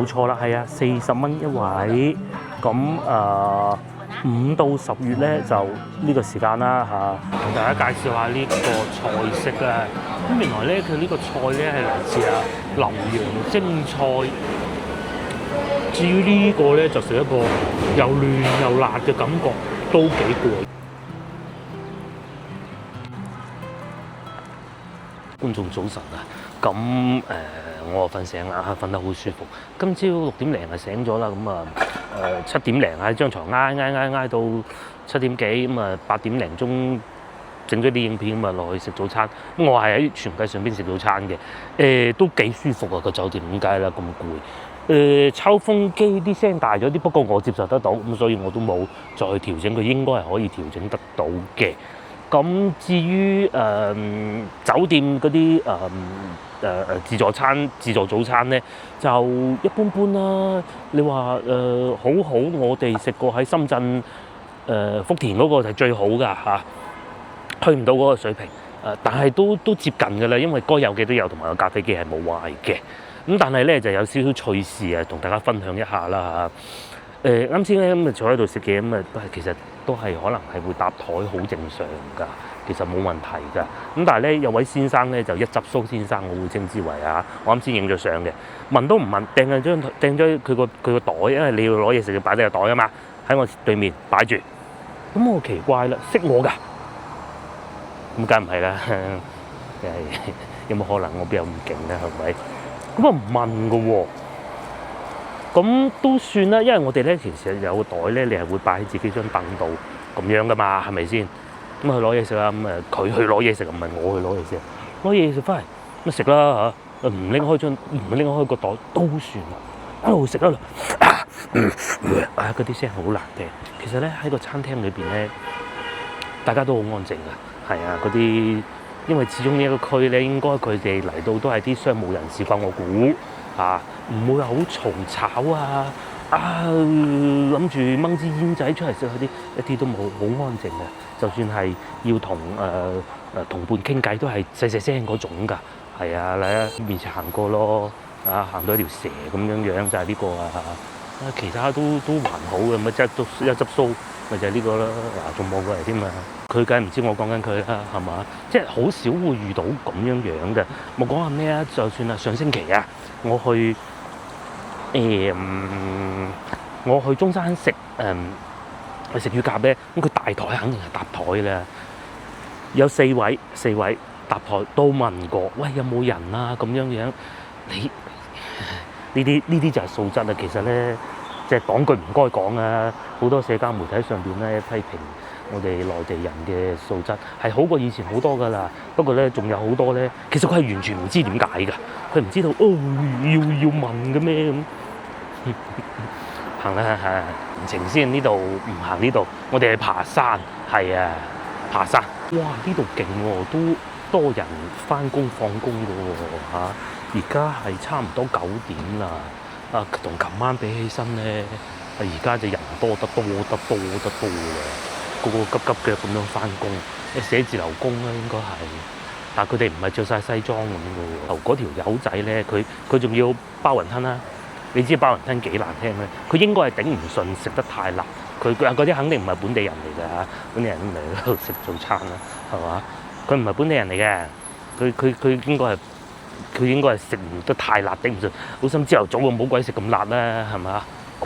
冇錯啦，係啊，40蚊一位。咁5到10月咧就呢個時間啦嚇，同大家介紹下呢個菜式啊。咁原來咧佢呢個菜咧係嚟自榴陽蒸菜。至於呢個咧就係一個又嫩又辣嘅感覺，都幾過。觀眾早晨啊，咁我瞓醒啦，瞓得好舒服。今朝6點零就醒咗啦，咁7點零喺張床挨到7點幾，咁8點零鐘整咗啲影片，咁落去食早餐。咁我係喺全季上邊食早餐嘅，都幾舒服啊個酒店，點解啦咁攰？抽風機啲聲大咗啲，不過我接受得到，咁所以我都冇再去調整，佢應該係可以調整得到嘅。咁至於酒店嗰啲自助餐、自助早餐咧，就一般般啦。你話好，我哋食過喺深圳福田嗰個就係最好㗎嚇，去唔到嗰個水平但係都接近㗎啦，因為該有嘅都有，同埋個咖啡機係冇壞嘅。咁但係咧就有少少趣事啊，同大家分享一下啦嚇。啱先咧咁坐喺度食嘢咁其實都係可能係會搭台，好正常㗎，其實冇問題㗎。咁但係咧有位先生咧就一執蘇先生，我會稱之為我啱先影咗相嘅，問都唔問，掟咗佢個袋，因為你要攞嘢食要擺低個袋啊嘛，喺我對面擺住。咁我奇怪啦，識我㗎？咁梗唔係啦，有冇可能我邊有咁勁咧？係咪？咁唔問㗎喎。咁都算啦，因為我哋咧其實有個袋咧，你係會擺喺自己張凳度咁樣噶嘛，係咪先？咁去攞嘢食啦，咁佢去攞嘢食，唔係我去攞嘢食。攞嘢食翻嚟咁食啦嚇，唔拎開個袋都算啦，一路食一路嗰啲聲好難聽。其實咧喺個餐廳裏邊咧，大家都好安靜㗎，係啊，嗰啲因為始終呢一個區咧，應該佢哋嚟到都係啲商務人士啩，我估唔會好嘈吵諗住掹支煙仔出嚟食嗰啲，一啲都冇，好安靜嘅。就算係要同同伴傾偈，都係細聲嗰種㗎。係啊，嚟啊，面前行過咯，行到一條蛇咁樣就係呢個其他都還好嘅，咪即係都一執鬚，咪就係呢個啦。仲望過嚟添嘛，佢梗係唔知我講緊佢啦，係嘛？即係好少會遇到咁樣嘅。我講下咩啊？就算係上星期我去中山食乳鴿咧，咁佢大台肯定係搭台啦，有四位搭台都問過，喂有冇人啊咁樣？你呢啲就係素質啊！其實咧，即係講句唔該講啊，好多社交媒體上邊咧批評我哋內地人嘅素質係好過以前好多㗎啦。不過咧，仲有好多咧，其實佢係完全唔知點解㗎，佢唔知道要問嘅咩咁。行啦行程先，呢度唔行呢度，我哋去爬山。係啊，爬山。哇！呢度勁喎，都多人翻工放工㗎喎嚇。而家係差唔多9點啦。同琴晚比起身咧，而家就人多得多啦。個急腳咁樣翻工，寫字樓工啦應該係。但係佢哋唔係着晒西裝咁嘅喎。嗰條友仔咧，佢仲要包雲吞啦。你知包雲吞幾難聽咧？佢應該係頂唔順食得太辣。佢嗰啲肯定唔係本地人嚟㗎嚇，本地人嚟嗰度食早餐啦，係嘛？佢唔係本地人嚟嘅，佢應該係食唔得太辣，頂唔順。好心朝頭早冇鬼食咁辣啦，係嘛？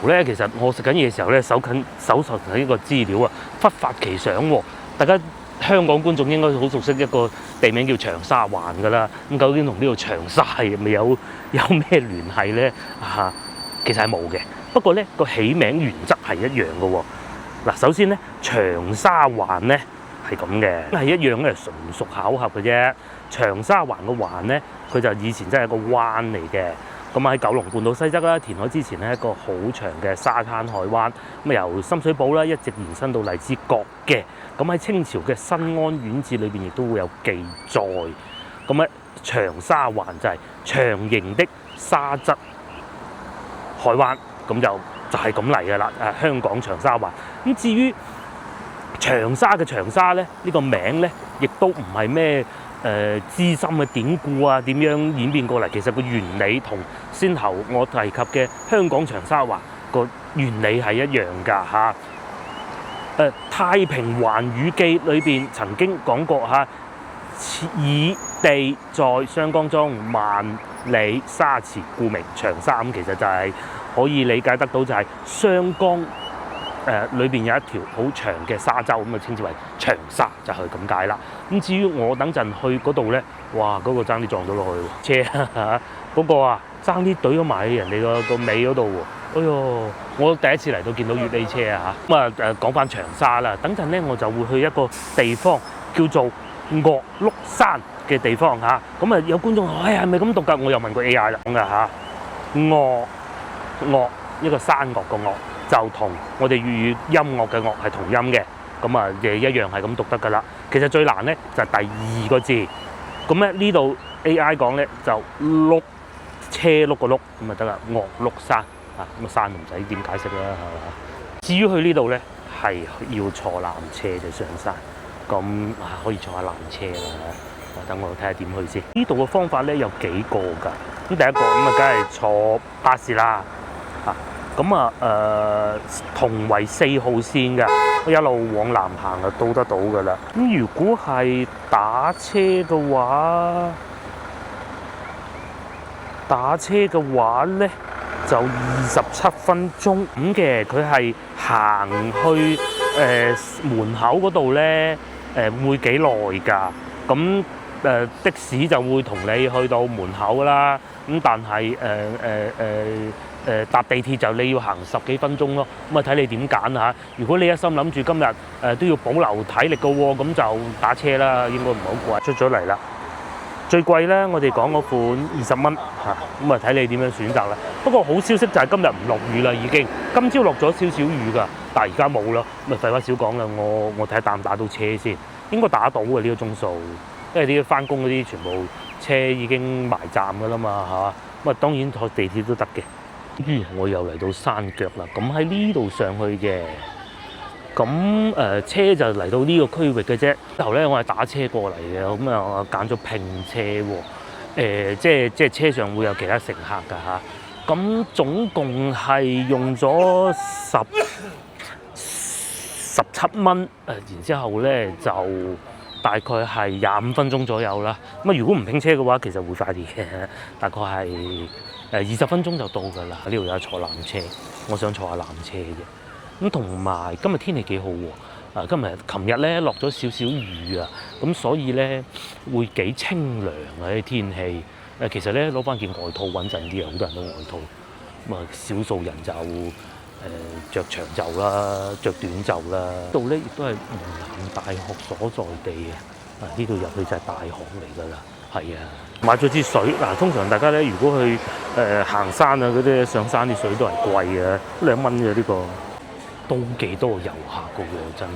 咧其實我食緊嘢嘅時候咧，搜索緊呢個資料忽發奇想喎。大家香港觀眾應該好熟悉一個地名叫長沙灣㗎啦。咁究竟同呢個長沙係咪有咩聯繫咧？其實係冇嘅。不過咧個起名原則係一樣嘅喎。嗱，首先咧長沙灣咧係咁嘅，係一樣嘅，純屬巧合嘅啫。長沙灣個灣咧，佢就以前真係一個灣嚟嘅。咁喺九龍半島西側啦，填海之前咧一個好長嘅沙灘海灣，咁由深水埗啦一直延伸到荔枝角嘅。咁喺清朝嘅《新安縣志》裏邊亦都會有記載。咁咧長沙灣就係長形的沙質海灣，咁就係咁嚟㗎啦。香港長沙灣。咁至於長沙嘅長沙咧，呢個名咧亦都唔係咩資深嘅典故啊，點樣演變過嚟？其實個原理同先頭我提及嘅香港長沙灣個原理係一樣㗎嚇。太平環宇記裏邊曾經講過嚇，以地在湘江中，萬里沙池，故名長沙。咁其實就係可以理解得到，就係湘江裏邊有一條好長嘅沙洲，咁啊稱之為長沙，就係咁解啦。咁至於我等陣去嗰度咧，哇！嗰個爭啲撞到落去喎，車嚇嗰個啊，爭啲懟咗埋人哋個尾嗰度喎。哎呦！我第一次嚟到見到越野車啊嚇。咁啊講翻長沙啦，等陣咧我就會去一個地方叫做岳麓山嘅地方嚇。咁啊有觀眾話：係咪咁讀㗎？我又問過 AI 啦，咁㗎嚇。岳一個山岳個岳，就同我哋粵語音樂嘅樂係同音嘅。咁啊亦一樣係咁讀得㗎啦。其實最難咧就係第二個字。咁咧呢度 AI 講咧就轆車轆個轆咁啊得啦，岳麓山。啊咁啊山唔使點解釋啦，係嘛？至於去呢度咧，係要坐纜車就上山，咁可以坐下纜車啦。等我睇下點去先。呢度嘅方法咧有幾個㗎。咁第一個咁啊，梗係坐巴士啦。咁同為4號線嘅，一路往南行就到得到㗎啦。咁如果係打車嘅話咧，就27分鐘咁嘅。佢係行去門口嗰度咧，會幾耐㗎？咁的士就會同你去到門口啦。咁但係搭地鐵就你要行10幾分鐘咯。咁啊睇你點揀嚇。如果你一心諗住今日都要保留體力嘅喎，咁就打車啦，應該唔係好貴。出咗嚟啦。最貴咧，我哋講嗰款20蚊嚇，咁啊睇你點樣選擇啦。不過好消息就係今日唔落雨啦，已經今朝落咗少少雨㗎，但係而家冇啦。咁啊廢話少講啦，我睇下打唔打到車先，應該打到嘅呢個鐘數，因為啲翻工嗰啲全部車已經埋站㗎啦嘛嚇。咁啊當然坐地鐵都得嘅。我又嚟到山腳啦，咁喺呢度上去嘅。咁車就嚟到呢個區域嘅啫。之後咧，我係打車過嚟嘅，咁啊我揀咗拼車喎。即係車上會有其他乘客㗎嚇。咁總共係用咗17蚊。然之後咧就大概係25分鐘左右啦。咁啊如果唔拼車嘅話，其實會快啲嘅，大概係20分鐘就到㗎啦。呢度有坐纜車，我想坐下纜車嘅。咁同埋今日天氣幾好喎，琴日咧落咗少少雨啊，咁所以咧會幾清涼啊啲天氣。其實咧攞翻件外套穩陣啲啊，好多人都外套。咁啊少數人就着長袖啦，着短袖啦。度咧亦都係湖南大學所在地嘅，呢度入去就係大學嚟㗎啦。係啊，買咗支水嗱，通常大家咧如果去行山啊嗰啲上山啲水都係貴嘅，2蚊嘅呢個。都幾多遊客㗎喎，真係。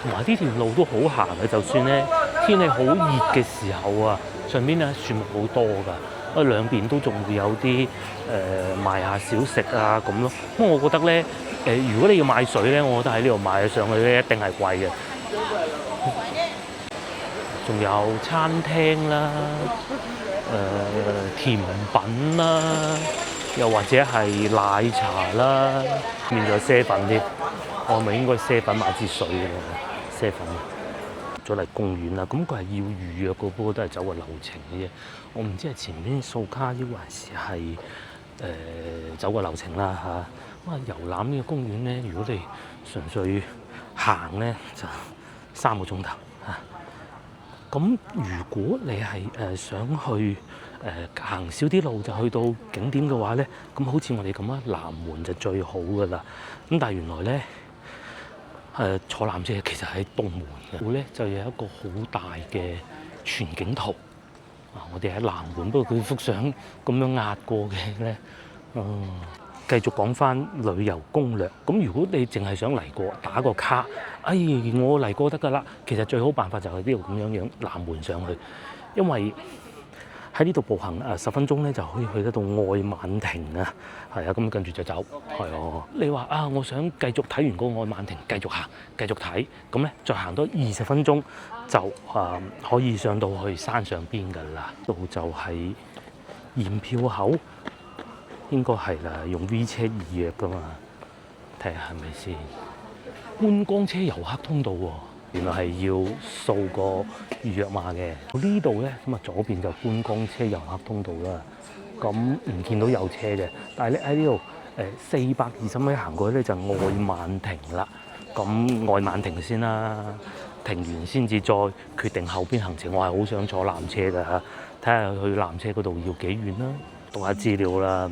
同埋呢條路都好行嘅，就算咧天氣好熱嘅時候啊，上邊咧樹木好多㗎，兩邊都仲會有啲賣下小食啊咁咯。咁我覺得咧如果你要買水咧，我覺得喺呢度買上去咧一定係貴嘅。仲有餐廳啦，甜品啦。又或者係奶茶啦，變咗啡粉添，我咪應該啡粉買支水嘅啡粉。咗嚟公園啦，咁佢係要預約個，不過都係走個流程嘅啫。我唔知係前面掃卡抑還是係走個流程啦嚇。遊覽呢個公園咧，如果你純粹行咧，就3個鐘頭嚇。咁如果你係想去行少啲路就去到景點嘅話咧，咁好似我哋咁啊，南門就最好噶啦。咁但係原來咧坐纜車其實喺東門嘅，會咧就有一個好大嘅全景圖。我哋喺南門，不過佢幅相咁樣壓過嘅咧。繼續講翻旅遊攻略。咁如果你淨係想嚟過打個卡，我嚟過得㗎啦。其實最好辦法就係呢度咁樣南門上去，因為喺呢度步行10分鐘咧就可以去得到愛晚亭啊，係啊，咁跟住就走，係啊。你話啊，我想繼續睇完嗰個愛晚亭，繼續行，繼續睇，咁咧再行多20分鐘就可以上到去山上邊㗎啦。度就係驗票口，應該係啦，用 V 車預約㗎嘛，睇下係咪先？觀光車遊客通道喎。原來係要掃個預約碼嘅。呢度咧咁啊，左邊就觀光車遊客通道啦。咁唔見到有車嘅，但係咧喺呢度420米行過去咧就愛晚亭啦。咁愛晚亭先啦，停完先至再決定後邊行程。我係好想坐纜車㗎嚇，睇下去纜車嗰度要幾遠啦，讀下資料啦。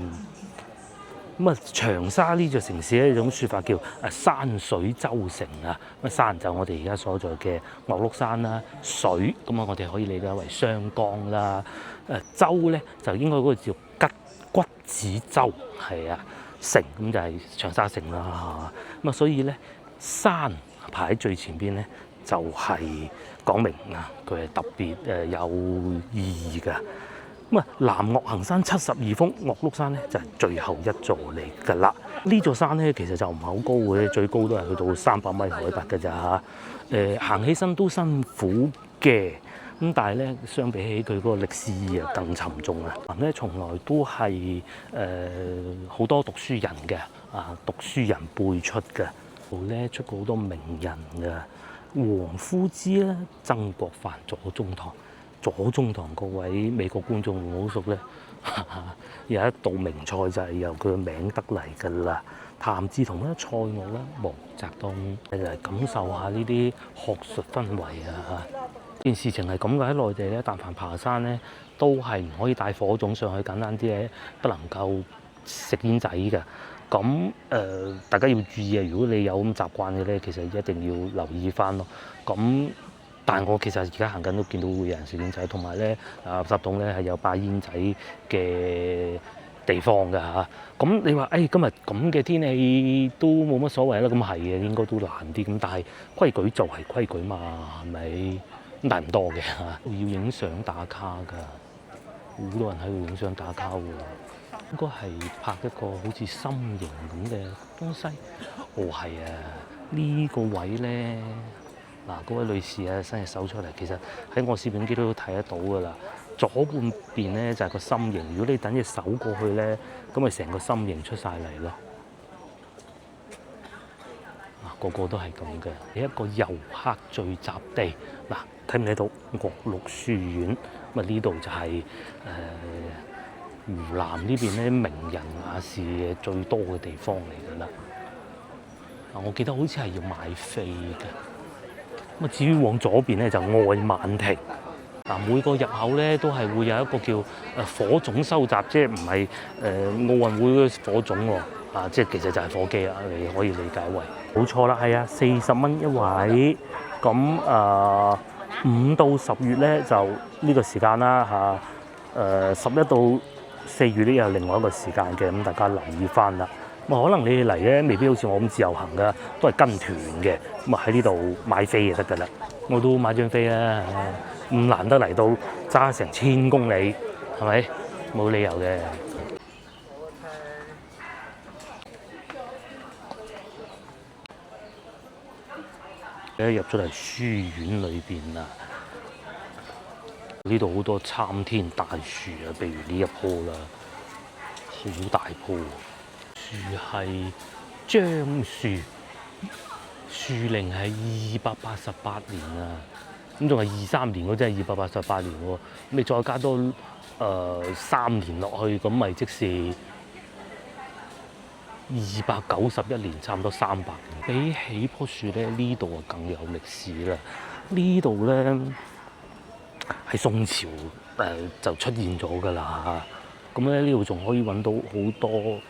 咁啊，長沙呢座城市咧，一種説法叫山水洲城啊。咁山就我哋而家所在嘅岳麓山啦，水咁啊，我哋可以理解為湘江啦。洲咧就應該嗰個叫骨子洲，係啊，城咁就係長沙城啦嚇。咁啊，所以咧山排喺最前邊咧，就係講明啊，佢係特別有意義㗎。咁啊，南岳衡山72峰，岳麓山咧就係最後一座嚟㗎啦。呢座山咧其實就唔係好高嘅，最高都係去到300米海拔㗎咋嚇。行起身都辛苦嘅，咁但係咧相比起佢嗰個歷史意義更沉重啊。咁咧從來都係好多讀書人嘅讀書人輩出嘅，度咧出過好多名人嘅，王夫之啦、曾國藩、左宗棠。左宗棠各位美國觀眾好熟咧，有一道名菜就係由佢嘅名得嚟㗎啦。譚嗣同啦、蔡鍔啦、毛澤東嚟感受下呢啲學術氛圍啊！件事情係咁嘅，喺內地咧，但凡爬山咧都係唔可以帶火種上去，簡單啲咧不能夠食煙仔嘅。咁大家要注意啊！如果你有咁習慣嘅咧，其實一定要留意翻咯。咁但係我其實而家行緊都見到會有人食煙仔，同埋咧垃圾桶咧係有擺煙仔嘅地方㗎嚇。咁你話今日咁嘅天氣都冇乜所謂啦，咁係嘅，應該都難啲。咁但係規矩就係規矩嘛，係咪？咁但係唔多嘅嚇，要影相打卡㗎，好多人喺度影相打卡喎。應該係拍一個好似心形咁嘅東西。哦，係啊，呢個位咧。嗱，嗰位女士啊，伸隻手出嚟，其實喺我攝影機都睇得到㗎啦。左半邊咧就係個心形，如果你等隻手過去咧，咁咪成個心形出晒嚟咯。個個都係咁嘅，一個遊客聚集地。嗱，睇唔睇到岳麓書院？咁啊呢度就係湖南呢邊咧名人雅士嘅最多嘅地方嚟㗎啦。我記得好似係要買飛嘅。咁啊，至於往左邊咧就愛晚亭。每個入口咧都係會有一個叫火種收集，即係唔係奧運會嘅火種喎。即係其實就係火機啦，你可以理解為。冇錯啦，係啊，40蚊一位。咁5到10月咧就呢個時間啦嚇。11到4月咧有另外一個時間嘅，咁大家留意翻啦。可能你嚟咧未必好似我咁自由行噶，都係跟團嘅。咁喺呢度買飛就得噶啦。我都買張飛啦，咁難得嚟到揸成1000公里，係咪？冇理由嘅。入咗嚟書院裏邊啦，呢度好多參天大樹啊，譬如呢一棵啦，好大棵。樹係樟樹，樹齡係288年啊！咁仲係23年嗰陣係288年喎，咁你再加多3年落去，咁咪即是291年，差唔多300年。比起棵樹咧，呢度啊更有歷史啦。呢度咧係宋朝就出現咗㗎啦。咁咧呢度仲可以揾到好多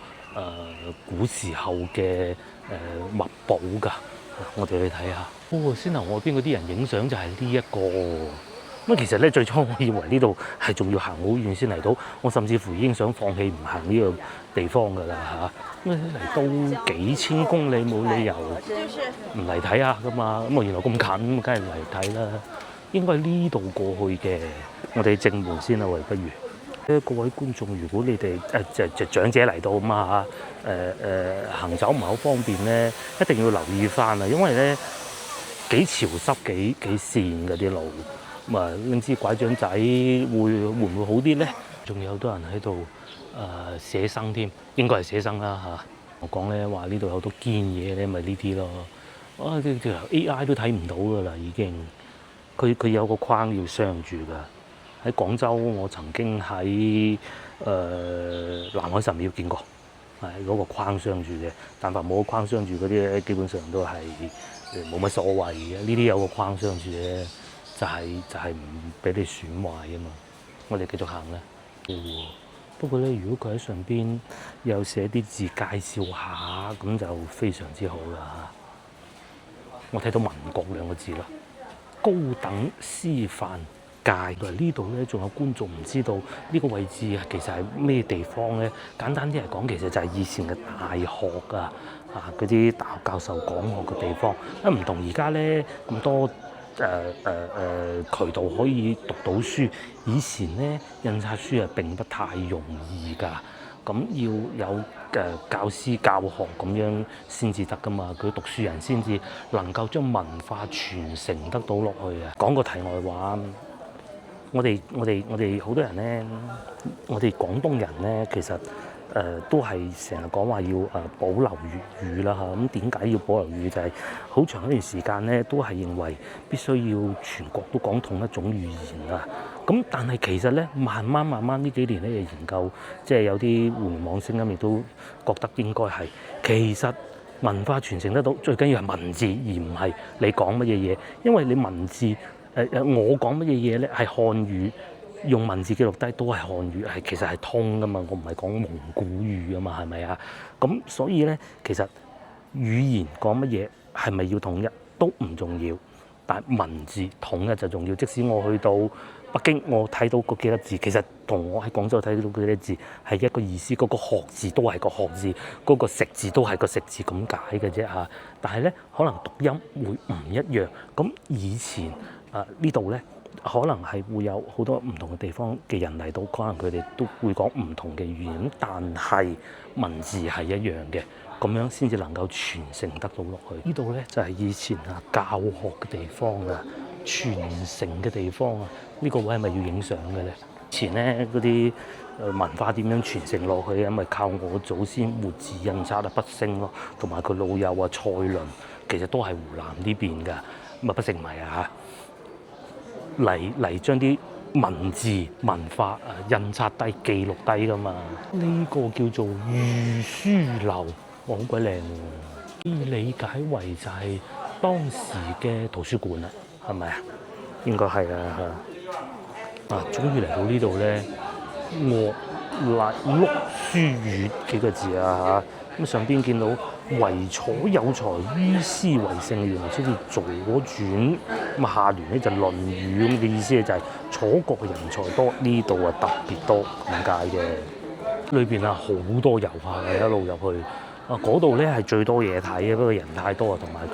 古時候嘅墨寶㗎，我哋去睇下。先頭外邊嗰啲人影相就係呢一個。咁其實咧最初我以為呢度係仲要行好遠先嚟到，我甚至乎已經想放棄唔行呢個地方㗎啦嚇。咁嚟到幾千公里，冇理由唔嚟睇下㗎嘛。咁原來咁近，咁梗係嚟睇啦。應該係呢度過去嘅。我哋正門先啦，喂，不如。各位觀眾，如果你哋就長者嚟到咁啊行走唔係好方便咧，一定要留意翻啊，因為咧幾潮濕幾跣嗰啲路，咁啊拎支拐杖仔會唔會好啲咧？仲有好多人喺度寫生添，應該係寫生啦嚇。我講咧話呢度有好多堅嘢咧，咪呢啲咯。啊，條 AI 都睇唔到噶啦，已經。佢有個框要鑲住㗎。喺廣州，我曾經喺南海神廟見過，係嗰個框鑲住嘅。但凡冇個框鑲住嗰啲咧，基本上都係冇乜所謂嘅。呢啲有個框鑲住嘅，就係唔俾你損壞啊嘛。我哋繼續行啦。不過咧，如果佢喺上邊有寫啲字介紹下，咁就非常之好啦。我睇到民國兩個字啦，高等師範界。呢度咧仲有觀眾唔知道呢個位置啊，其實係咩地方咧？簡單啲嚟講，其實就係以前嘅大學嗰啲大學教授講學嘅地方。唔同而家咧咁多渠道可以讀到書。以前咧印刷書係並不太容易㗎。咁要有教師教學咁樣先至得㗎嘛，佢讀書人先至能夠將文化傳承得到落去啊！講個題外話，我哋好多人咧，我哋廣東人咧，其實都係成日講話要保留粵語啦嚇。咁點解要保留粵語？就係好長一段時間咧，都係認為必須要全國都講同一種語言啊。咁但係其實咧，慢慢呢幾年咧嘅研究，即係有啲互聯網聲音亦都覺得應該係其實文化傳承得到，最緊要係文字，而唔係你講乜嘢嘢。因為你文字我講乜嘢嘢咧係漢語，用文字記錄低都係漢語，係其實係通噶嘛。我唔係講蒙古語啊嘛，係咪啊？咁所以咧，其實語言講乜嘢係咪要統一都唔重要，但係文字統一就重要。即使我去到北京，我睇到嗰幾粒字，其實同我喺廣州睇到嗰啲字係一個意思。嗰個學字都係個學字，嗰個食字都係個食字咁解嘅啫嚇。但係咧，可能讀音會唔一樣。咁以前呢度咧，可能係會有好多唔同嘅地方嘅人嚟到，可能佢哋都會講唔同嘅語言，但係文字係一樣嘅，咁樣先至能夠傳承得到落去。呢度咧就係以前教學嘅地方啊，傳承嘅地方啊。呢個位係咪要影相嘅咧？以前咧嗰啲文化點樣傳承落去啊？咪靠我祖先活字印刷筆聲咯，同埋佢老友蔡倫，其實都係湖南呢邊㗎，咁筆聲唔係啊嚇，嚟將啲文字文化印刷低記錄低㗎嘛。呢個叫做御書樓，好鬼靚喎！可以理解為就係當時嘅圖書館啦，係咪啊？應該係啊。終於嚟到呢度咧，岳麓書院幾個字啊嚇。咁上邊見到唯楚有才於斯為盛，原來好似左傳。咁下聯咧就《論語》咁嘅意思咧，就係楚國嘅人才多，呢度特別多咁解嘅。裏邊好多遊客嘅，一路入去嗰度咧係最多嘢睇嘅，不過人太多啊，同埋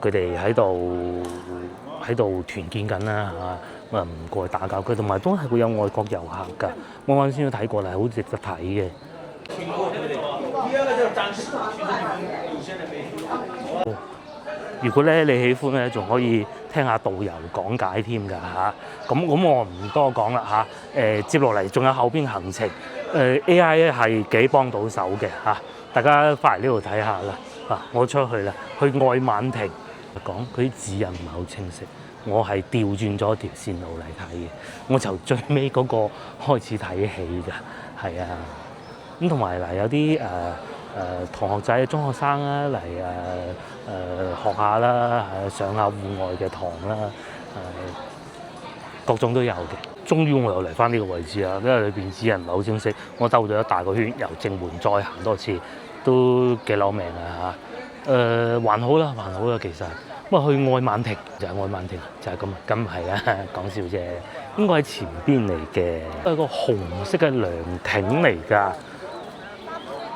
佢哋喺度團建緊啦嚇。唔過去打攪佢，同埋都係會有外國遊客㗎。我啱先都睇過啦，好值得睇嘅。如果咧你喜歡咧，仲可以聽下導遊講解添㗎嚇。咁我唔多講啦嚇。接落嚟仲有後邊行程。AI 咧係幾幫到手嘅嚇。大家翻嚟呢度睇下啦。我出去啦，去愛晚亭。講佢啲指引唔係好清晰。我係調轉咗條線路嚟睇嘅，我就最尾嗰個開始睇戲㗎，係啊。咁同埋有啲同學仔、中學生嚟學下啦，上下戶外嘅堂啦，各種都有嘅。終於我又嚟翻呢個位置啦，因為裏邊指引唔係好清晰，我兜咗一大個圈，由正門再行多次，都幾攞命啊嚇。還好啦，其實。咁去愛晚亭就係愛晚亭，就係咁啊，咁唔係啊，講笑啫。應該喺前邊嚟嘅，係個紅色嘅涼亭嚟㗎，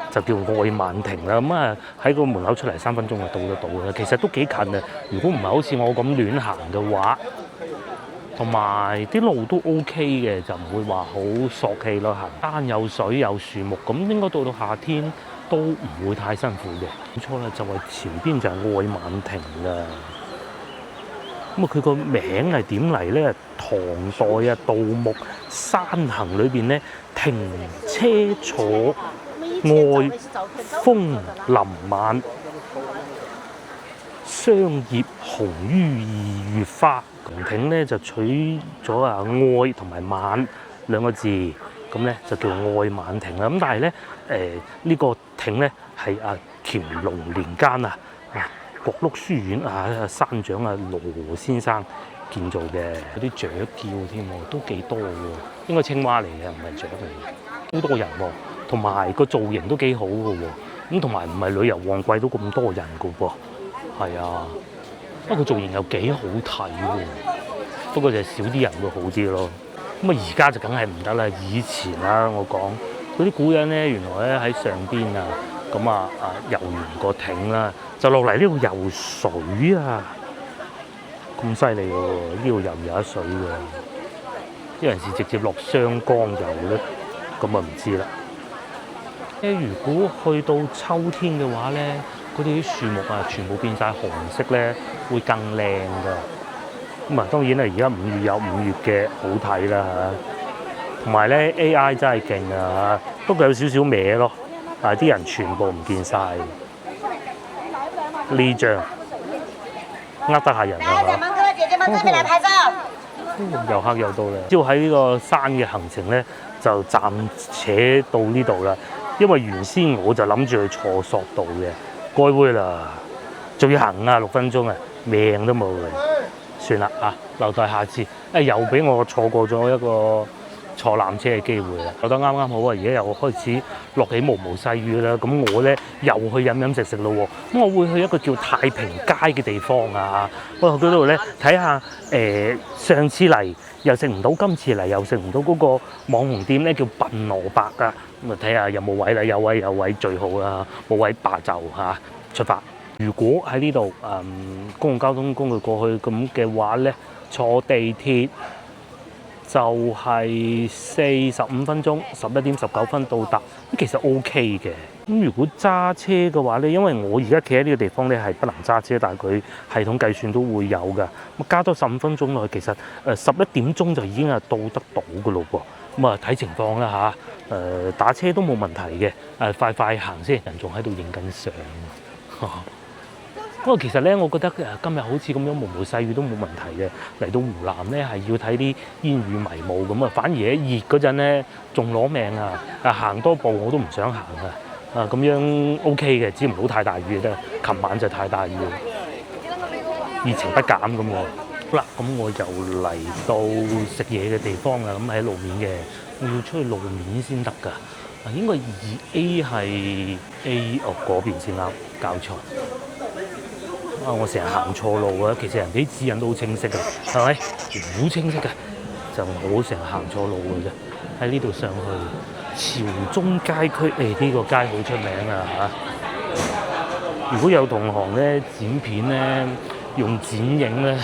就叫愛晚亭啦。咁喺個門口出嚟3分鐘就到得到嘅，其實都幾近啊。如果唔係好似我咁亂行嘅話，同埋啲路都 OK 嘅，就唔會話好索氣咯行。山有水有樹木，咁應該到夏天都唔會太辛苦嘅。冇錯啦，就係前邊就係愛晚亭啦。咁啊，佢個名係點嚟咧？唐代啊，杜牧《山行》裏邊咧，停車坐愛楓林晚，霜葉紅於二月花。亭咧就取咗愛同埋晚兩個字，咁咧就叫愛晚亭啦。咁但係咧呢個亭咧係乾隆年間國祿書院山長羅先生建造嘅，有啲雀叫添喎，都幾多喎，應該青蛙嚟嘅，唔係雀嚟嘅，好多人喎，同埋個造型都幾好嘅喎，咁同埋唔係旅遊旺季都咁多人嘅噃，係啊。不過造型又幾好睇喎，不過就少啲人會好啲咯。咁而家就梗係唔得啦。以前我講嗰啲古人咧，原來咧喺上邊咁遊完個艇啦，就落嚟呢度游水咁犀利喎！呢度游唔游得水㗎？有陣時直接落雙江游咧，咁唔知啦。如果去到秋天嘅話咧，嗰啲樹木全部變晒紅色咧，會更靚㗎。咁當然啦，而家5月有5月嘅好睇啦嚇。同埋咧 AI 真係勁不過有少少歪咯，但係啲人全部唔見晒。呢張呃得下人遊客又到啦。只要喺呢個山嘅行程咧，就暫且到呢度啦。因為原先我就諗住去坐索道嘅。該會啦，仲要行6分鐘命都冇嘅，算啦留待下次。又俾我錯過咗一個坐纜車嘅機會啦。覺得啱啱好而家又開始落起毛毛細雨啦。咁我咧又去飲食咯喎。咁我會去一個叫太平街嘅地方我去嗰度咧睇下上次嚟又食唔到，今次嚟又食唔到嗰個網紅店咧叫笨蘿蔔咁睇下有冇位啦，有位最好啦，冇位罷就出發。如果喺呢度公共交通工具過去咁嘅話咧，坐地鐵就係45分鐘，11點19分到達，咁其實 OK 嘅。咁如果揸車嘅話咧，因為我而家企喺呢個地方咧係不能揸車，但係佢系統計算都會有㗎。咁加多15分鐘落去，其實11點鐘就已經到得到㗎咯噃。咁睇情況啦打車都冇問題嘅，快行先，人仲喺度影緊相。不過其實咧，我覺得今日好似咁樣毛毛細雨都冇問題嘅。嚟到湖南咧係要睇啲煙雨迷霧咁反而喺熱嗰陣咧仲攞命行多步我都唔想行咁樣 OK 嘅，只唔好太大雨啫。琴晚就太大雨，熱情不減咁喎。好啦，咁我又嚟到食嘢嘅地方啦，咁喺路面嘅，我要出去路面先得㗎。應該2A 係 A 嗰邊先啱，搞錯。我成日行錯路其實人哋啲指引都好清晰嘅，係咪？好清晰嘅，就我成日行錯路嘅啫。喺呢度上去潮中街區，呢個街好出名如果有同行咧剪片咧，用剪影咧，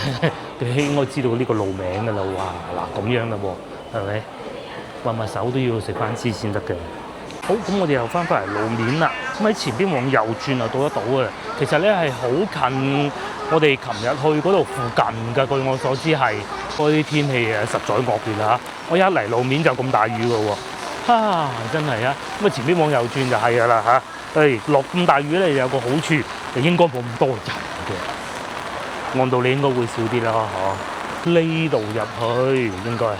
佢應該知道呢個路名㗎啦。哇，嗱咁樣嘅喎，係咪？揾手都要食翻支先得嘅。好，咁我哋又翻嚟路面啦。咁喺前邊往右轉就到得到嘅。其實咧係好近我哋琴日去嗰度附近嘅。據我所知係嗰啲天氣實在惡劣啦。我一嚟路面就咁大雨嘅喎，真係咁前邊往右轉就係㗎啦落咁大雨咧，有個好處就應該冇咁多人嘅。按道理應該會少啲啦，呢度入去應該係。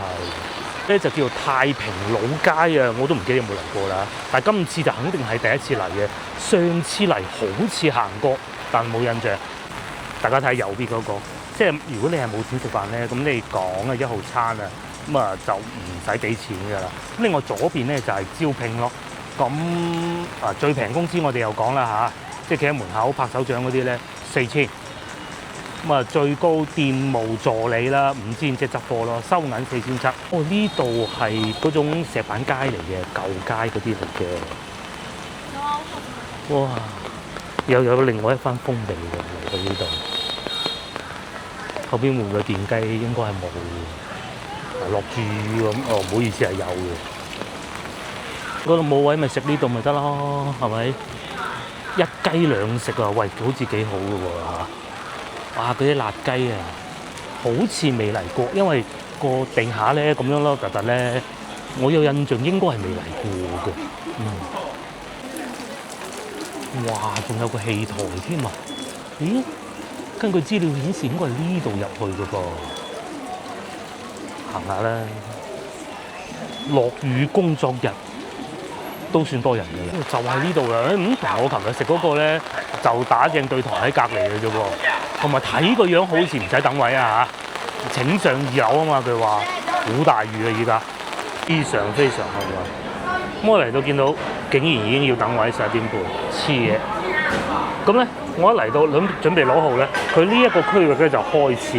咧就叫做太平老街我都唔記得有冇嚟過啦。但係今次就肯定係第一次嚟嘅。上次嚟好似行過，但冇印象。大家睇右邊嗰個，即係如果你係冇錢食飯咧，咁你講1號餐咁就唔使俾錢㗎啦。咁另外左邊咧就係招聘咯。咁最平工資我哋又講啦即係企喺門口拍手掌嗰啲咧4000。最高店務助理啦，5000即係執貨咯，收銀4700。呢度係嗰種石板街嚟嘅，舊街嗰啲嚟嘅。哇！又有另外一番風味喎，嚟到呢度。後邊換個電雞應該係冇嘅。落住雨咁，唔好意思係有嘅。嗰度冇位咪食呢度咪得咯，係咪？一雞兩食啊，喂，好似幾好嘅喎。哇！嗰啲辣雞啊，好似未嚟過，因為個地下咧咁樣咯，突突咧，我有印象應該係未嚟過嘅。哇！仲有個戲台添啊！咦？根據資料顯示，應該係呢度入去嘅噃。行下啦。落雨工作日都算多人嘅啦，就係呢度啦。同我琴日食嗰個咧，就打正對台喺隔離嘅啫喎。同埋睇個樣好似唔使等位啊嚇！請上2樓啊嘛，佢話好大雨啊，依家非常非常好啊。咁我嚟到見到，竟然已經要等位11點半，黐嘢。咁咧，我一嚟到準備攞號咧，佢呢一個區域咧就開始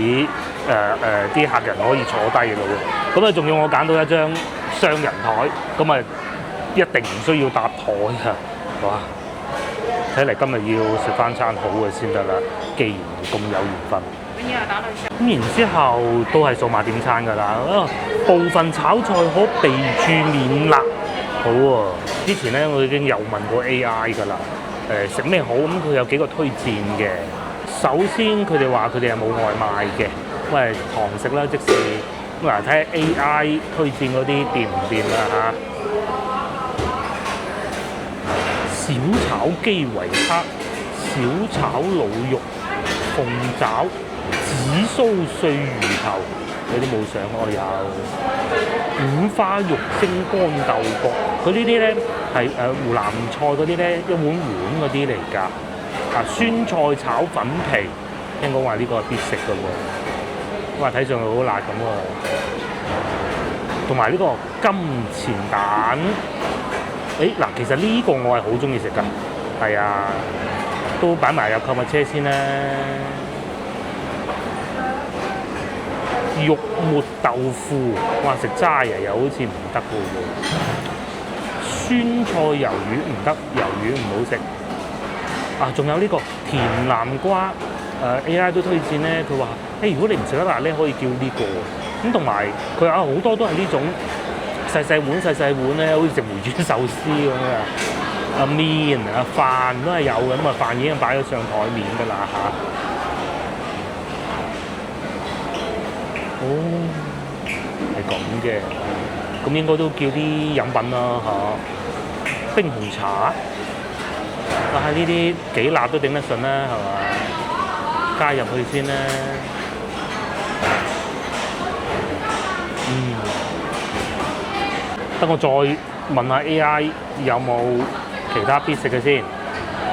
啲客人可以坐低嘅咯喎。咁啊，仲要我揀到一張雙人台，咁啊一定唔需要搭台啊！哇！睇嚟今日要食翻餐好嘅先得啦，既然咁有緣分。咁然之後都係數碼點餐㗎啦。部分炒菜可備註免辣，好喎。之前咧我已經有問過 AI 㗎啦。食咩好？咁佢有幾個推薦嘅。首先佢哋話佢哋係冇外賣嘅，喂堂食啦，即是咁嗱，睇下 AI 推薦嗰啲掂唔掂啦嚇。小炒基維克、小炒鹵肉、鳳爪、紫蘇碎魚頭，有啲冇上我有五花肉蒸乾豆角，佢呢啲咧係湖南菜嗰啲咧，一碗碗嗰啲嚟㗎。酸菜炒粉皮，聽講話呢個係必食㗎喎，話睇上去好辣咁喎。同埋呢個金錢蛋。嗱，其實呢個我係好中意食㗎，係啊，都擺埋入購物車先啦。肉末豆腐，哇，食齋啊，又好似唔得㗎喎。酸菜魷魚唔得，魷魚唔好食。仲有呢個甜南瓜，AI 都推薦咧，佢話，如果你唔食得辣咧，可以叫呢個。咁同埋佢好多都係呢種。細細碗咧，好似食梅豬壽司咁啊！麵飯都係有嘅，咁飯已經擺咗上台面㗎啦嚇。係咁嘅，咁應該都叫啲飲品啦嚇。冰紅茶，呢啲幾辣都頂得順啦，係嘛？加入去先啦。等我再問下 AI 有冇其他必食嘅先。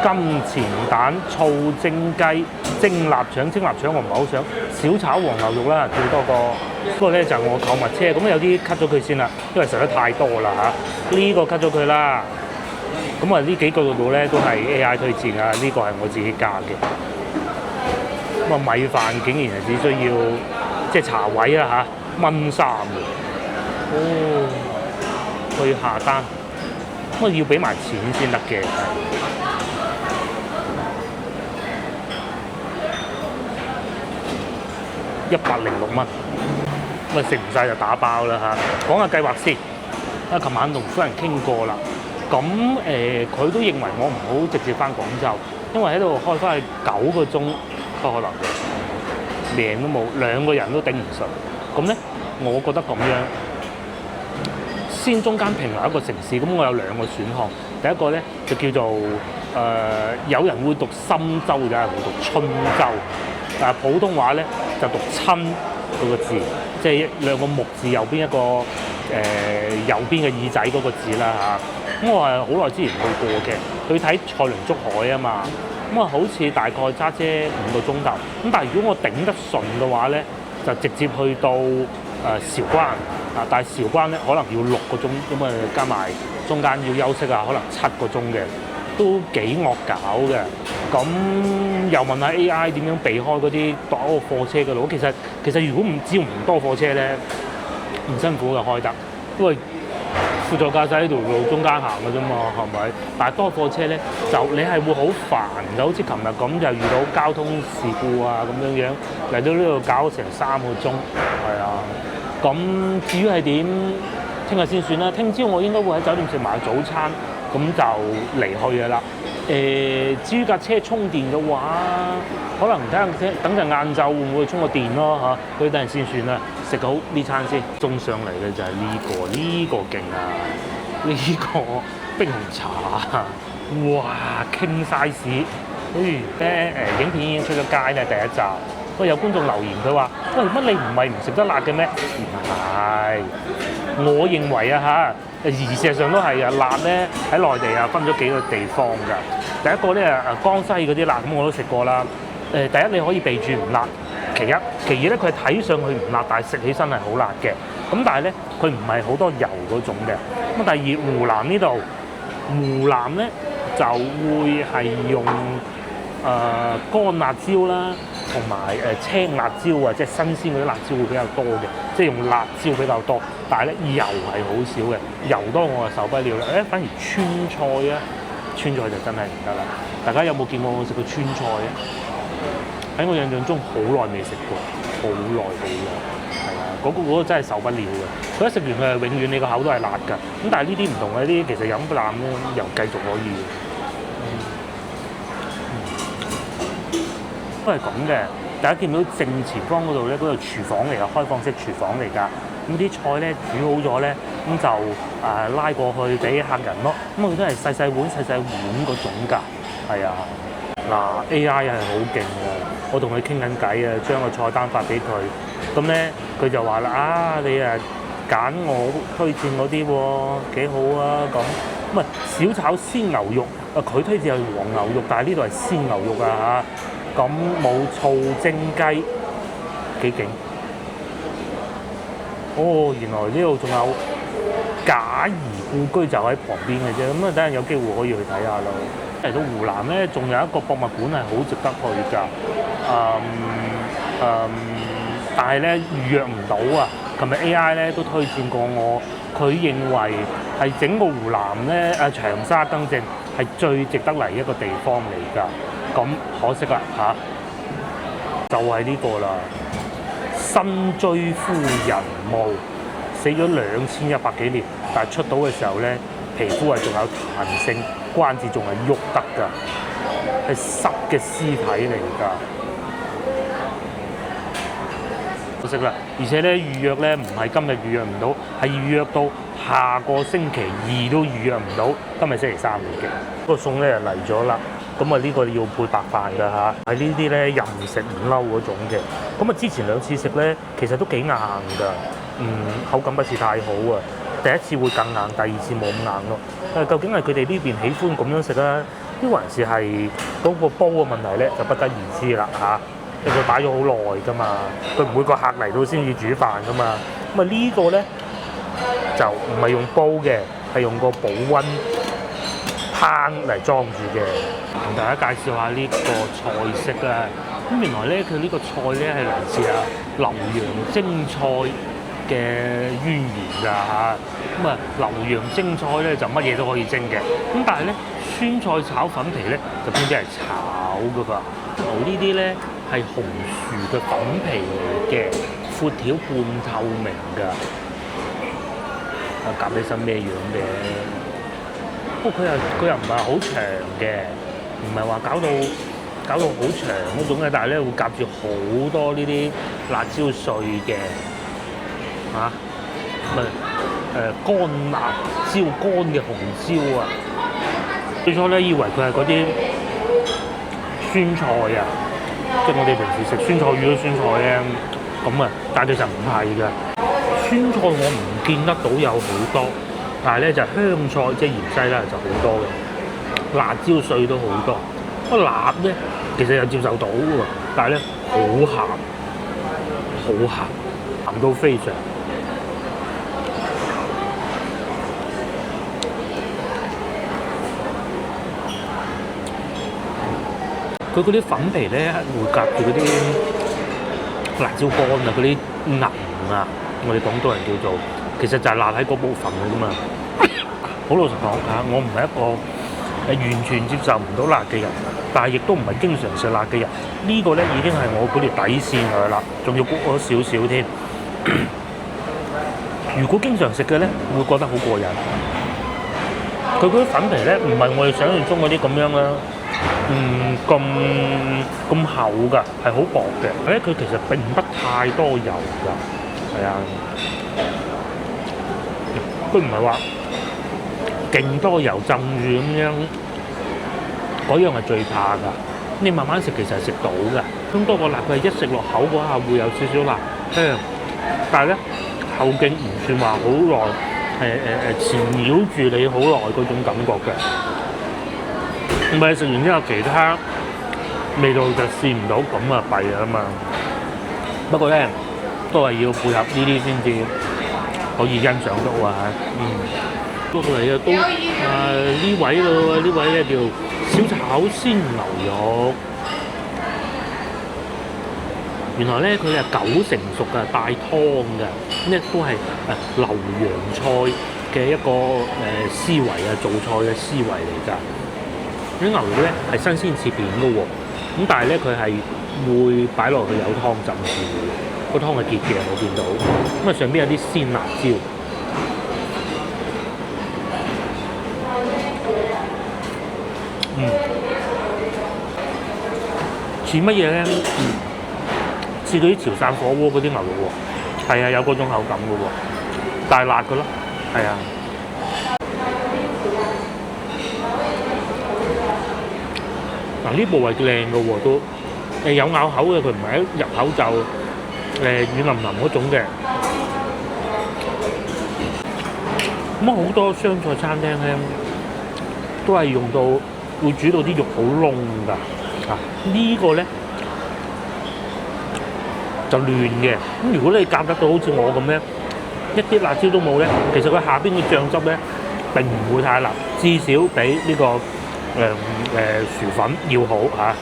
金錢蛋、醋蒸雞、蒸臘腸我唔係好想。小炒黃牛肉啦，最多個。不過咧就係我購物車，咁有啲 cut 咗佢先啦，因為實在太多啦嚇。呢個 cut 咗佢啦。咁呢幾個度咧都係 AI 推薦啊，呢個係我自己加嘅。咁米飯竟然係只需要即係茶位啊嚇，燜3嘅。去下單，咁要俾埋錢先得嘅。106蚊，咁食唔晒就打包啦嚇。講下計劃先。琴晚同夫人傾過啦，咁佢都認為我唔好直接翻廣州，因為喺度開翻去9個鐘都可能嘅，命都冇，2個人都頂唔順。咁咧，我覺得咁樣。先中間平留一個城市，咁我有2個選項。第一個咧就叫做有人會讀深州，有人會讀春州。普通話咧就讀親嗰個字，即係2個木字右邊一個右邊嘅耳仔嗰個字啦嚇。咁我係好耐之前去過嘅，去睇賽倫竹海啊嘛。咁好似大概揸車5個鐘頭。咁但係如果我頂得順嘅話咧，就直接去到韶關。但係韶關咧可能要6個鐘，咁加埋中間要休息可能7個鐘嘅，都幾惡搞嘅。咁又問下 AI 點樣避開嗰啲多貨車嘅路？其實如果只要唔多貨車咧，唔辛苦嘅開得，因為輔助駕駛呢條路中間行嘅啫嘛，係咪？但係多貨車咧，就你係會好煩嘅，好似琴日咁就遇到交通事故啊咁樣嚟到呢度搞成3個鐘，係啊。咁至於係點，聽日先算啦。聽朝我應該會喺酒店食埋早餐，咁就離去㗎啦。至於架車充電嘅話，可能等陣晏晝會唔會充個電咯嚇？佢等陣先算啦。食好呢餐先，送上嚟嘅就係呢個勁啊！呢個冰紅茶，哇傾晒屎！影片已經出咗街啦，第一集。不過有觀眾留言佢話：喂，乜你唔係唔食得辣嘅咩？唔係，我認為啊嚇，而事實上都係啊，辣咧喺內地啊分咗幾個地方㗎。第一個咧江西嗰啲辣，咁我都食過啦。第一你可以備註唔辣，其二咧佢係睇上去唔辣，但係食起身係好辣嘅。咁但係咧佢唔係好多油嗰種嘅。咁第二湖南呢度，湖南咧就會係用乾辣椒啦，同埋青辣椒啊，即係新鮮嗰啲辣椒會比較多嘅，即係用辣椒比較多。但係咧油係好少嘅，油多我就受不了啦。反而川菜啊，川菜就真係唔得啦。大家有冇見過我食過川菜啊？喺我印象中好耐未食過，好耐，係啊，嗰個真係受不了嘅。佢一食完佢係永遠你個口都係辣㗎。咁但係呢啲唔同嘅，呢啲其實飲啖咧又繼續可以。都係咁嘅，大家見到正前方嗰度咧，嗰度廚房嚟㗎，開放式廚房嚟㗎。咁啲菜咧煮好咗咧，咁就拉過去俾客人咯。咁佢都係細細碗嗰種㗎。係啊，嗱 AI 係好勁㗎。我同佢傾緊偈啊，將個菜單發俾佢。咁咧佢就話啦：你揀我推薦嗰啲喎，幾好啊咁。咁啊小炒鮮牛肉，佢推薦係黃牛肉，但係呢度係鮮牛肉啊嚇。咁冇醋蒸雞幾勁哦！原來呢度仲有假怡故居就喺旁邊嘅啫，咁啊等陣有機會可以去睇下咯。嚟到湖南咧，仲有一個博物館係好值得去㗎。但係咧預約唔到啊！琴日 AI 咧都推薦過我，佢認為係整個湖南咧長沙更正係最值得嚟一個地方嚟㗎。咁可惜啦嚇，就係呢個啦。辛追夫人墓死咗2100幾年，但係出到嘅時候咧，皮膚係仲有彈性，關節仲係喐得㗎，係濕嘅屍體嚟㗎。可惜啦，而且咧預約咧唔係今日預約唔到，係預約到下個星期2都預約唔到，今日星期3嚟嘅。個餸咧就嚟咗啦。咁啊呢個要配白飯㗎嚇，係呢啲咧任食唔嬲嗰種嘅。咁啊之前2次食咧，其實都幾硬㗎，口感不是太好啊。第一次會更硬，第2次冇咁硬咯。究竟係佢哋呢邊喜歡咁樣食啊，抑還是係嗰個煲嘅問題咧，就不得而知啦嚇。因為佢擺咗好耐㗎嘛，佢每個客嚟到先至煮飯㗎嘛。咁啊呢個咧就唔係用煲嘅，係用個保溫烹嚟裝住嘅。同大家介紹下呢個菜式啊！咁原來咧佢呢個菜咧係嚟自劉洋蒸菜嘅淵源㗎嚇。咁啊劉洋蒸菜咧就乜嘢都可以蒸嘅，咁但係咧酸菜炒粉皮咧就偏偏係炒㗎噃。呢啲咧係紅薯嘅粉皮嚟嘅，闊條半透明㗎。夾起身咩樣嘅？不過佢又唔係好長嘅。唔係話搞到好長嗰種嘅，但係咧會夾住好多呢啲辣椒碎嘅嚇，乾辣椒乾嘅紅椒啊！最初咧以為佢係嗰啲酸菜啊，即係我哋平時食酸菜魚嗰酸菜咧咁啊，但係其實唔係㗎。酸菜我唔見得到有好多，但係咧就香菜即係芫茜啦就好多嘅。辣椒碎都好多，不過辣咧其實又接受到喎，但係咧好鹹，鹹到非常。佢嗰啲粉皮咧會夾住嗰啲辣椒乾啊，嗰啲銀啊，我哋廣東人叫做，其實就係辣喺嗰部分嘅啫嘛。好老實講嚇，我唔係一個完全接受唔到辣嘅人，但係亦都唔係經常食辣嘅人。呢個咧已經係我嗰條底線㗎啦，仲要谷咗少少添。如果經常食嘅咧，會覺得好過癮。佢嗰啲粉皮咧，唔係我哋想象中嗰啲咁樣啦，咁厚㗎，係好薄嘅。咧佢其實並不太多油㗎，係啊，佢唔係話勁多油浸住咁樣，嗰樣係最怕㗎。你慢慢食其實係食到㗎，咁多個辣佢係一食落口嗰下會有少少辣香，但係咧後勁唔算話好耐，纏繞住你好耐嗰種感覺嘅。唔係食完之後其他味道就試唔到，咁啊弊啊嘛。不過咧都係要配合呢啲先至可以欣賞到啊。過嚟啊都呢位咯，呢位咧叫小炒鮮牛肉。原來咧佢係9成熟嘅，帶湯嘅，呢都係留洋菜嘅一個思維啊，做菜嘅思維嚟㗎。啲牛肉咧係新鮮切片嘅喎，咁但係咧佢係會擺落去有湯浸住嘅，個湯係結嘅，我見到。咁啊上邊有啲鮮辣椒。似乜嘢咧？似嗰啲潮汕火鍋嗰啲牛肉喎，係啊，有嗰種口感嘅喎，大辣嘅咯，係啊。嗱呢部位靚嘅喎都，有咬口嘅，佢唔係一入口就軟腍腍嗰種嘅。咁好多湘菜餐廳咧，都係用到會煮到啲肉好燶㗎。呢個咧就嫩嘅，咁如果你夾得到好似我咁咧，一啲辣椒都冇咧，其實佢下邊嘅醬汁咧並唔會太辣，至少比呢個薯粉要好嚇。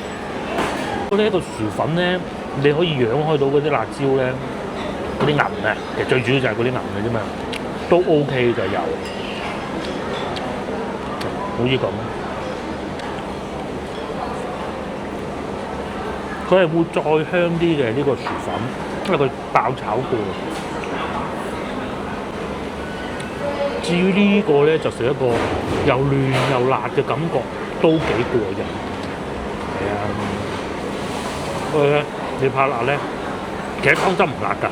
呢一個薯粉咧，你可以養開到嗰啲辣椒咧，嗰啲銀啊，其實最主要就係嗰啲銀嘅啫嘛，都 OK 就有，好似咁。佢係會再香啲嘅呢個薯粉，因為佢爆炒過。至於呢個咧，就食一個又嫩又辣嘅感覺，都幾過癮。係啊，不過咧你怕辣咧，其實湯汁唔辣㗎。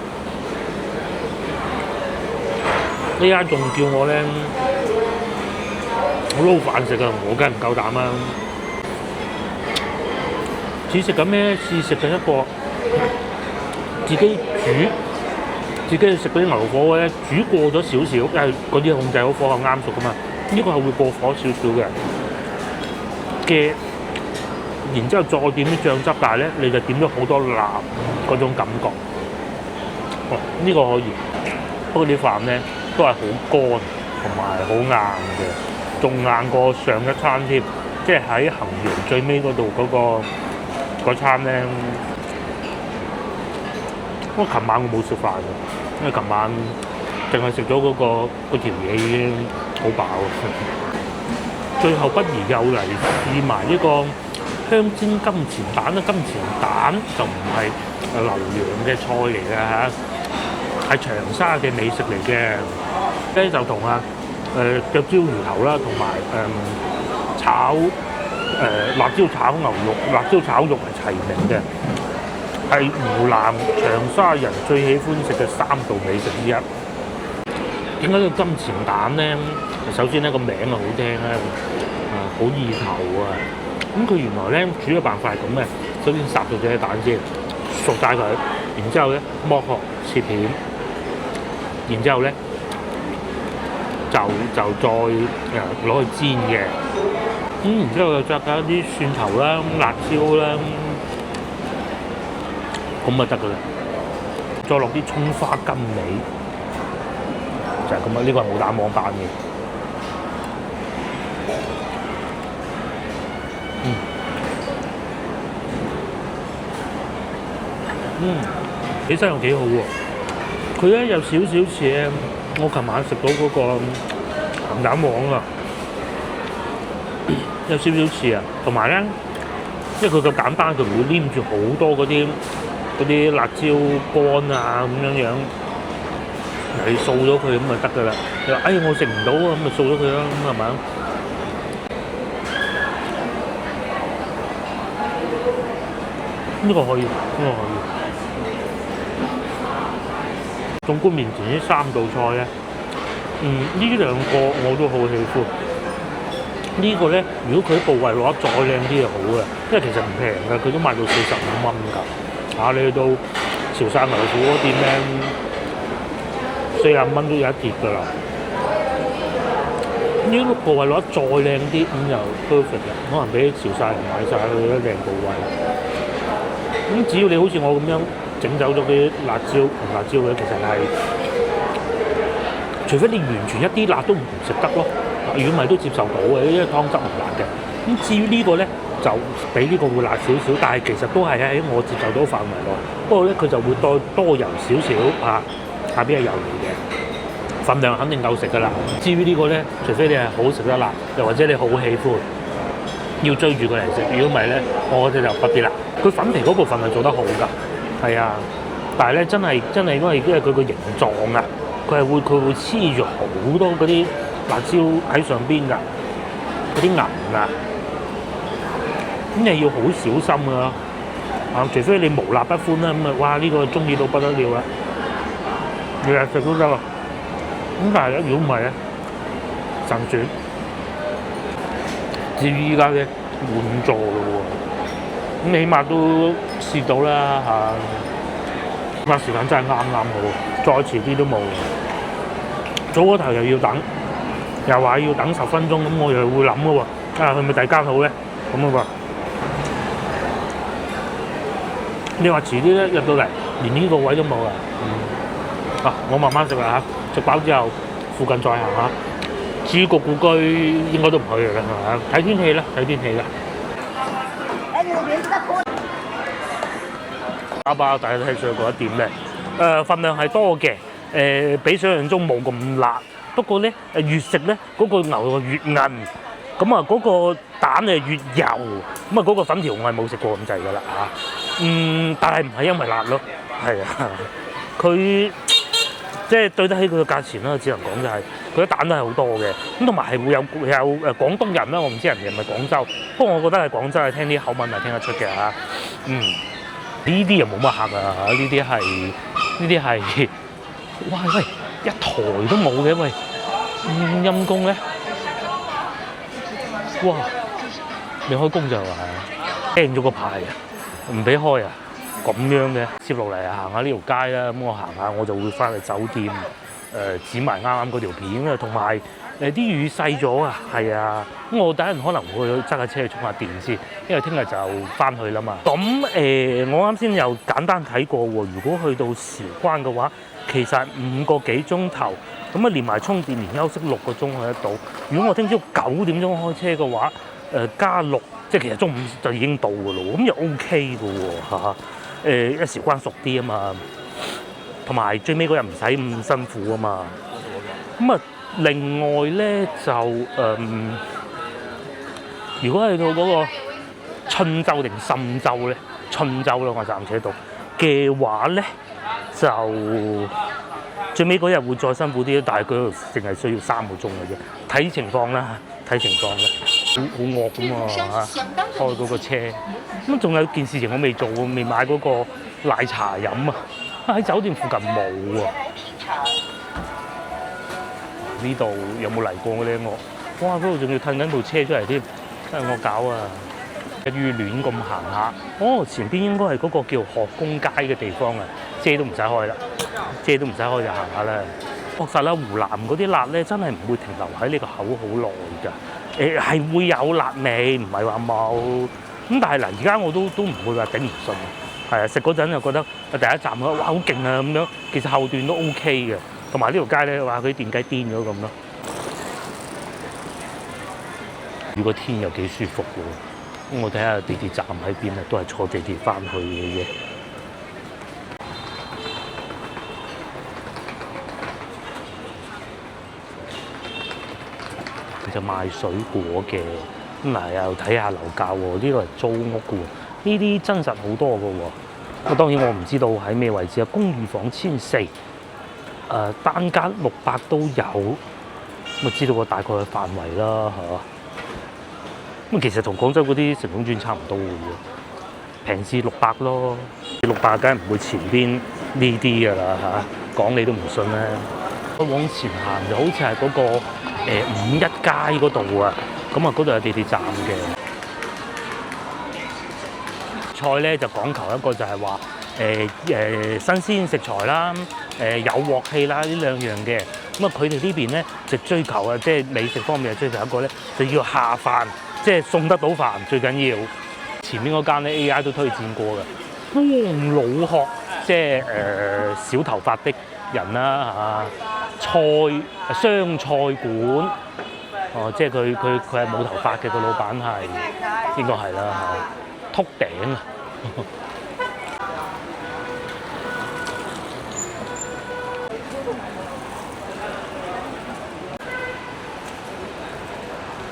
呢間仲叫我咧撈飯食啊，我梗係唔夠膽啦。似食緊咩？似食緊一個自己煮、自己食嗰啲牛火咧，煮過咗少少，因為嗰啲控制好火候啱熟噶嘛。呢個係會過火少少嘅，然之後再點啲醬汁，但係咧你就點咗好多辣嗰種感覺。呢個可以，不過啲飯咧都係好乾同埋好硬嘅，仲硬過上一餐添，即係喺衡陽最尾嗰度嗰餐咧，我琴晚我冇食飯嘅，因為琴晚淨係食咗嗰條嘢已經好飽。最後不如又嚟試埋呢個香煎金錢蛋啦！金錢蛋就唔係留洋嘅菜嚟嘅嚇，係長沙嘅美食嚟嘅。咧就同腳焦魚頭啦，同埋炒辣椒炒牛肉、辣椒炒肉係齊名嘅，係湖南長沙人最喜歡食嘅3道美食之一。點解叫金錢蛋咧？首先咧個名啊好聽咧，好意頭啊！咁佢原來咧煮嘅辦法係咁嘅，首先烚咗隻蛋先，熟晒佢，然之後咧剝殼切片，然之後咧就再攞去煎嘅。然之後又再加啲蒜頭啦、辣椒啦，咁就得噶啦。再落啲葱花甘味，就係咁啊！呢個係冇蛋黃版嘅。起身又幾好喎！佢咧有少少似我琴晚食到嗰個鹹蛋黃啊，有少少似啊。同埋咧，因為佢咁簡單，佢唔會黏住好多嗰啲辣椒乾啊咁樣樣，你掃咗佢咁就得㗎啦。你話我食唔到啊，咁咪掃咗佢啦，咁係咪？呢個可以，呢個可以。縱觀面前呢3道菜咧，呢2個我都好喜歡。呢個咧，如果佢部位攞得再靚啲就好嘅，因為其實唔平㗎，佢都賣到45蚊㗎。你去到潮汕牛虎嗰店咧，40蚊都有一碟㗎啦。呢個部位攞得再靚啲，咁就 perfect 嘅，可能俾潮汕人買晒佢一靚部位。咁只要你好似我咁樣整走咗啲辣椒同辣椒嘅，其實係，除非你完全一啲辣都唔食得咯。如果唔係都接受到嘅，因為湯汁唔辣嘅。咁至於呢個咧，就比呢個會辣少少，但係其實都係喺我接受到範圍內。不過咧，佢就會多油少少啊，下邊係油嚟嘅，份量肯定夠食㗎啦。至於呢個咧，除非你係好食得辣，又或者你好喜歡，要追住佢嚟食。如果唔係咧，我覺得就不必啦。佢粉皮嗰部分係做得好㗎，係啊。但係咧，真係因為佢個形狀啊，佢會黐住好多嗰啲辣椒喺上邊㗎，嗰啲銀啊，咁你要好小心㗎。除非你無辣不歡啦，咁哇呢個中意到不得了啦，日日食都得啊。咁但係咧，如果唔係咧，神選。至於依家嘅滿座咯喎，咁起碼都試到啦嚇。咁時間真係啱好，再遲啲都冇。早嗰頭又要等，又話要等10分鐘，咁我又會諗嘅喎。去唔去第間好咧？咁啊噃。你話遲啲咧入到嚟，連呢個位都冇啊！我慢慢食啦嚇，食飽之後附近再行下。至於個故居應該都唔去嘅啦，係咪？睇天氣啦，睇天氣啦。打包大家睇上嗰一點咧，份量係多嘅，比想象中冇咁辣。不過咧，越食咧嗰個牛越韌，咁啊嗰個蛋越油，咁啊嗰個粉條我係冇食過咁滯㗎啦嚇。但係唔係因為辣咯，係啊，佢即係對得起佢嘅價錢啦，只能講就係佢啲蛋都係好多嘅，咁同埋係會有廣東人啦，我唔知人哋係咪廣州，不過我覺得係廣州，係聽啲口吻係聽得出嘅嚇。呢啲又冇乜客啊，呢啲係，哇喂，一台都冇嘅喂，陰公咧，哇，未開工就話掟咗個牌啊，唔俾開啊，咁樣嘅，接落嚟行下呢條街啦，咁我行下我就會翻去酒店，剪埋啱啱嗰條片啊，同埋啲雨細咗啊，係啊，咁我第一陣可能會揸架車去充下電先，因為聽日就翻去啦嘛。咁我啱先又簡單睇過喎，如果去到韶關嘅話，其實5個幾鐘頭，咁啊連埋充電連休息6個鐘去得到。如果我聽朝9點鐘開車嘅話，加6，即係其實中午就已經到㗎咯，咁又 OK 嘅喎嚇。因為韶關熟啲啊嘛，同埋最尾嗰日唔使咁辛苦啊嘛。咁啊，另外咧就如果去到嗰個春洲定深洲咧，春洲啦，我暫且讀嘅話咧，就最尾嗰日會再辛苦啲，但係佢淨係需要3個鐘嘅啫，睇情況啦，睇情況啦，好惡咁啊嚇，開嗰個車。咁仲有件事情我未做喎，未買嗰個奶茶飲啊，喺酒店附近冇喎。呢度有冇嚟過嘅咧？哇！嗰度仲要褪緊部車出嚟添，真係惡搞啊！一於亂咁行下。前邊應該係嗰個叫學工街嘅地方啊，遮都唔使開啦，遮都唔使開就行下啦。確實啦，湖南嗰啲辣咧真係唔會停留喺呢個口好耐㗎。係會有辣味，唔係話冇。咁但係嗱，而家我都唔會話頂唔順。係啊，食嗰陣就覺得第一站哇好勁啊咁樣，其實後段都 OK 嘅。同埋呢條街咧，話佢啲電雞癲咗咁咯。如果天又幾舒服喎，咁我睇下地鐵站喺邊啊，都係坐地鐵翻去嘅啫。就賣水果嘅，咁嗱又睇下樓價喎，呢個係租屋嘅喎，呢啲真實好多嘅喎。當然我唔知道喺咩位置啊，公寓房1400，單間600都有，咁啊知道個大概嘅範圍啦嚇。咁其實同廣州嗰啲城中村差唔多嘅喎，平至600咯，600梗係唔會前邊呢啲㗎啦嚇，講你都唔信啦。往前行就好似係嗰個51街嗰度啊，咁啊嗰度有地鐵站嘅。菜咧就講求一個就係話新鮮食材啦，有鑊氣啦呢兩樣嘅。咁啊佢哋呢邊咧就追求啊，即係美食方面係追求一個咧就要下飯，即係送得到飯最緊要。前面嗰間咧 AI 都推薦過嘅，幫老殼即係小頭髮的人啦嚇，湘菜館，哦即係佢係冇頭髮嘅個老闆係應該係啦嚇，禿頂啊！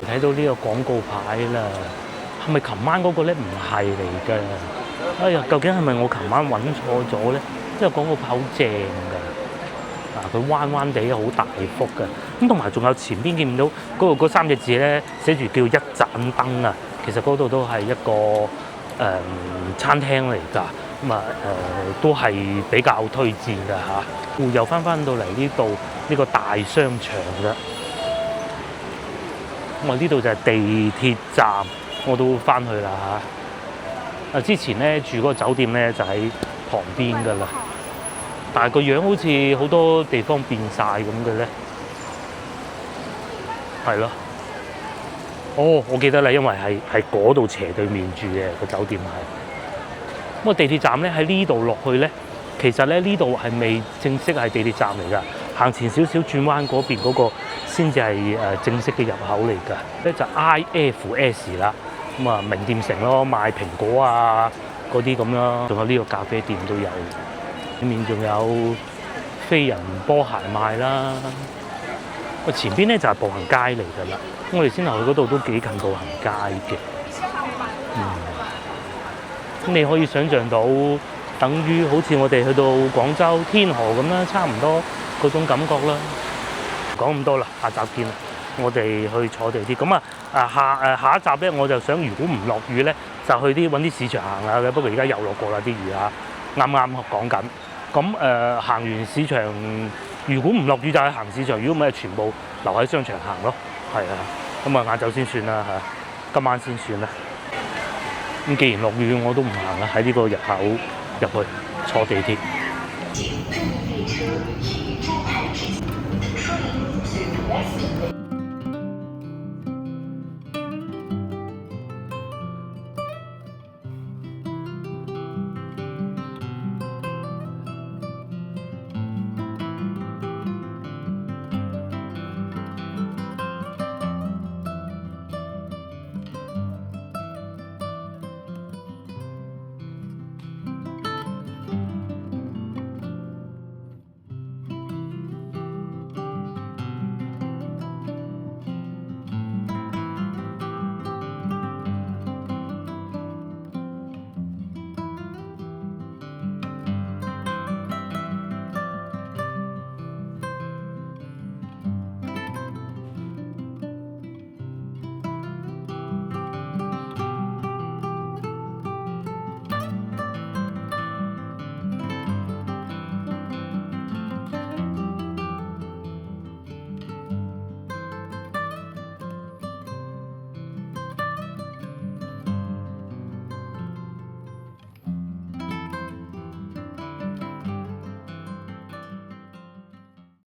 睇到呢個廣告牌啦，係咪琴晚嗰個咧？唔係嚟㗎。哎呀，究竟係咪我琴晚揾錯咗咧？因為廣告牌好正㗎，佢彎彎地好大幅㗎。咁同埋仲有前邊見唔到嗰3隻字咧，寫住叫一盞燈啊。其實嗰度都係一個餐廳嚟㗎。咁啊都係比較推薦㗎嚇。又翻到嚟呢度呢個大商場㗎。咁啊呢度就係地鐵站，我都翻去啦嚇。之前咧住嗰個酒店咧就喺旁邊㗎啦，但係個樣好似好多地方變晒咁嘅咧，係咯。哦，我記得啦，因為係嗰度斜對面住嘅個酒店係。咁啊地鐵站咧喺呢度落去咧，其實咧呢度係未正式係地鐵站嚟㗎，行前少少轉彎嗰邊嗰個先至係正式嘅入口嚟㗎。咧就 IFS 啦。咁啊，名店城咯，賣蘋果啊嗰啲咁咯，仲有呢個咖啡店都有，裏面仲有飛人波鞋賣啦。前邊咧就係步行街嚟㗎啦，我哋先頭去嗰度都幾近步行街嘅。咁你可以想像到，等於好似我哋去到廣州天河咁啦，差唔多嗰種感覺啦。講咁多啦，下集見啦。我哋去坐地鐵咁啊！下一集咧，我就想如果唔落雨咧，就去揾啲市場行下嘅。不過而家又落過啦啲雨啊，啱啱講緊。咁行完市場，如果唔落雨就去行市場，如果唔係全部留喺商場行咯。係啊，咁啊晏晝先算啦嚇，今晚先算啦。咁既然落雨，我都唔行啦，喺呢個入口入去坐地鐵。